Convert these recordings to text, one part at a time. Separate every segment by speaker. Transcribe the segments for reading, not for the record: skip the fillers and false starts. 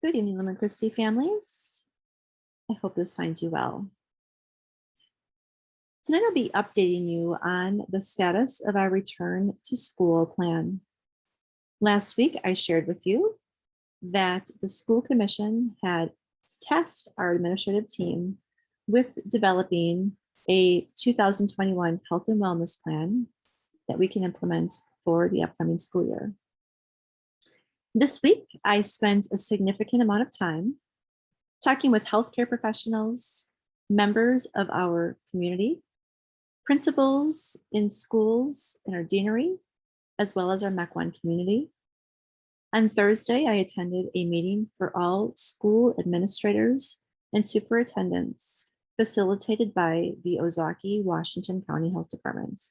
Speaker 1: Good evening, Lemon Christie families. I hope this finds you well. Tonight I'll be updating you on the status of our return to school plan. Last week I shared with you that the school commission had tasked our administrative team with developing a 2021 health and wellness plan that we can implement for the upcoming school year. This week, I spent a significant amount of time talking with healthcare professionals, members of our community, principals in schools in our deanery, as well as our MEC1 community. On Thursday, I attended a meeting for all school administrators and superintendents facilitated by the Ozaukee, Washington County Health Department.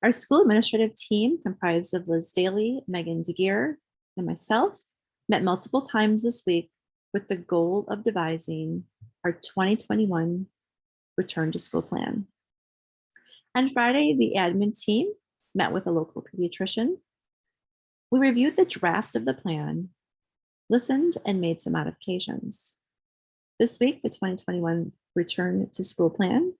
Speaker 1: Our school administrative team, comprised of Liz Daly, Megan DeGear, and myself, met multiple times this week with the goal of devising our 2021 return to school plan. On Friday, the admin team met with a local pediatrician. We reviewed the draft of the plan, listened, and made some modifications. This week, the 2021 return to school plan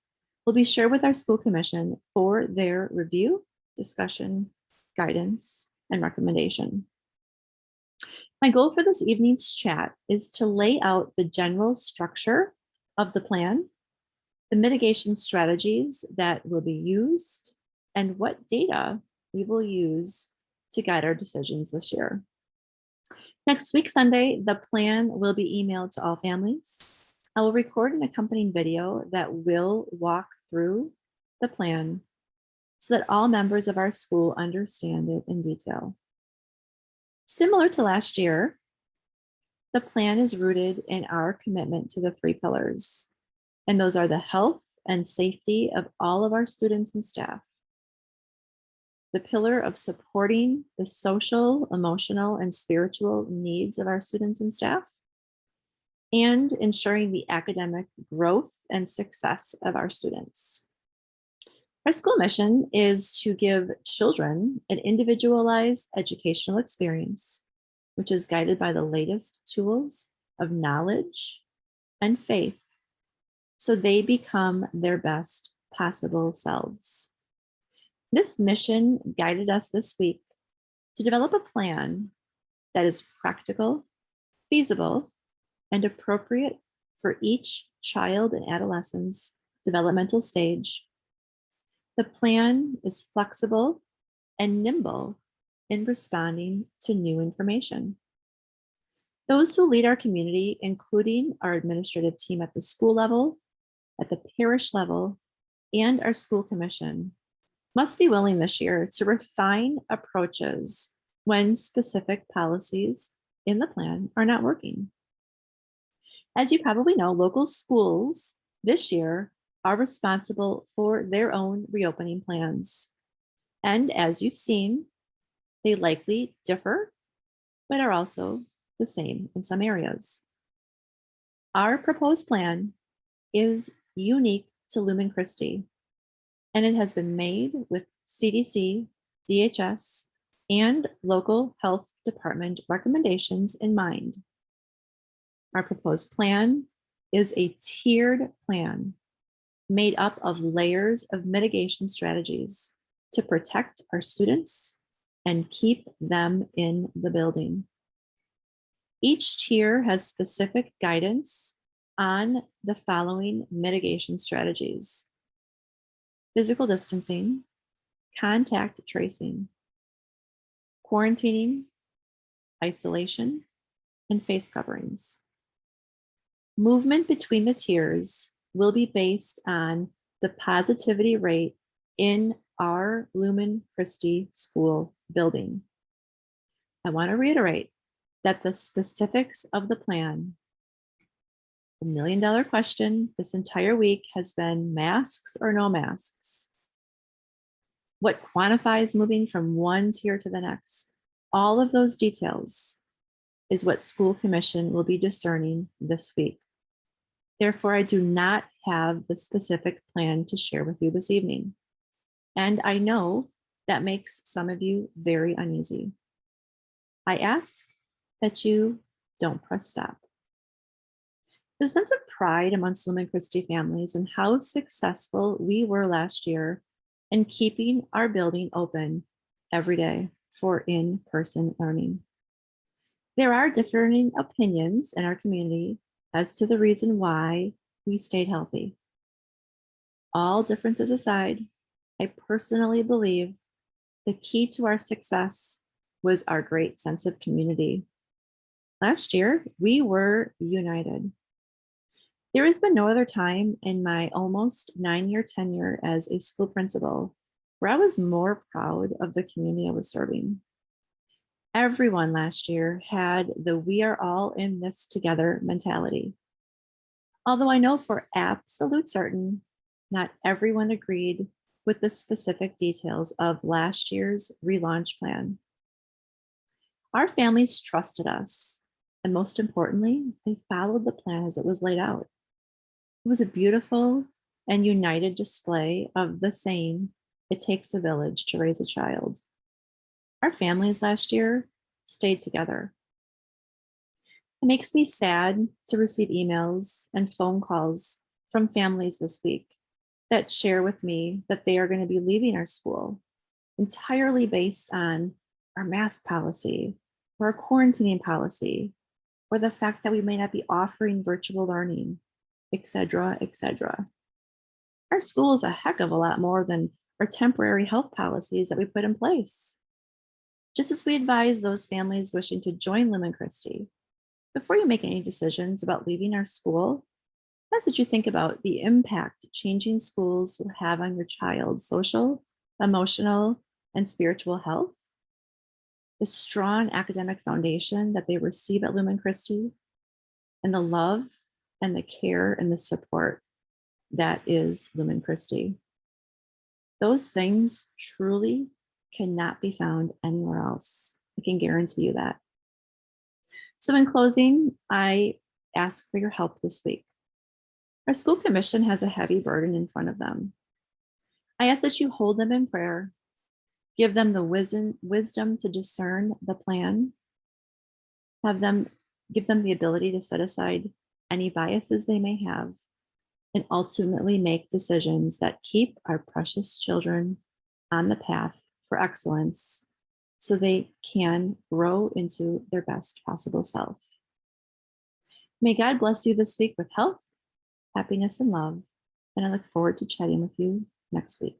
Speaker 1: will be shared with our school commission for their review, discussion, guidance, and recommendation. My goal for this evening's chat is to lay out the general structure of the plan, the mitigation strategies that will be used, and what data we will use to guide our decisions this year. Next week, Sunday, the plan will be emailed to all families. I will record an accompanying video that will walk through the plan so that all members of our school understand it in detail. Similar to last year, the plan is rooted in our commitment to the 3 pillars, and those are the health and safety of all of our students and staff, the pillar of supporting the social, emotional, and spiritual needs of our students and staff, and ensuring the academic growth and success of our students. Our school mission is to give children an individualized educational experience, which is guided by the latest tools of knowledge and faith, so they become their best possible selves. This mission guided us this week to develop a plan that is practical, feasible, and appropriate for each child and adolescent's developmental stage. The plan is flexible and nimble in responding to new information. Those who lead our community, including our administrative team at the school level, at the parish level, and our school commission, must be willing this year to refine approaches when specific policies in the plan are not working. As you probably know, local schools this year are responsible for their own reopening plans. And as you've seen, they likely differ, but are also the same in some areas. Our proposed plan is unique to Lumen Christi, and it has been made with CDC, DHS, and local health department recommendations in mind. Our proposed plan is a tiered plan made up of layers of mitigation strategies to protect our students and keep them in the building. Each tier has specific guidance on the following mitigation strategies: physical distancing, contact tracing, quarantining, isolation, and face coverings. Movement between the tiers will be based on the positivity rate in our Lumen Christi school building. I want to reiterate that the specifics of the plan, the $1 million question this entire week, has been masks or no masks. What quantifies moving from one tier to the next? All of those details is what school commission will be discerning this week. Therefore, I do not have the specific plan to share with you this evening. And I know that makes some of you very uneasy. I ask that you don't press stop. The sense of pride amongst Lumen Christi families and how successful we were last year in keeping our building open every day for in-person learning. There are differing opinions in our community as to the reason why we stayed healthy. All differences aside, I personally believe the key to our success was our great sense of community. Last year, we were united. There has been no other time in my almost 9-year tenure as a school principal where I was more proud of the community I was serving. Everyone last year had the "we are all in this together" mentality. Although I know for absolute certain, not everyone agreed with the specific details of last year's relaunch plan. Our families trusted us, and most importantly, they followed the plan as it was laid out. It was a beautiful and united display of the saying, "It takes a village to raise a child." Our families last year stayed together. It makes me sad to receive emails and phone calls from families this week that share with me that they are going to be leaving our school entirely based on our mask policy or our quarantining policy, or the fact that we may not be offering virtual learning, et cetera, et cetera. Our school is a heck of a lot more than our temporary health policies that we put in place. Just as we advise those families wishing to join Lumen Christi, before you make any decisions about leaving our school, I ask that you think about the impact changing schools will have on your child's social, emotional, and spiritual health, the strong academic foundation that they receive at Lumen Christi, and the love and the care and the support that is Lumen Christi. Those things truly cannot be found anywhere else. I can guarantee you that. So in closing, I ask for your help this week. Our school commission has a heavy burden in front of them. I ask that you hold them in prayer, give them the wisdom to discern the plan, give them the ability to set aside any biases they may have, and ultimately make decisions that keep our precious children on the path for excellence so they can grow into their best possible self. May God bless you this week with health, happiness, and love, and I look forward to chatting with you next week.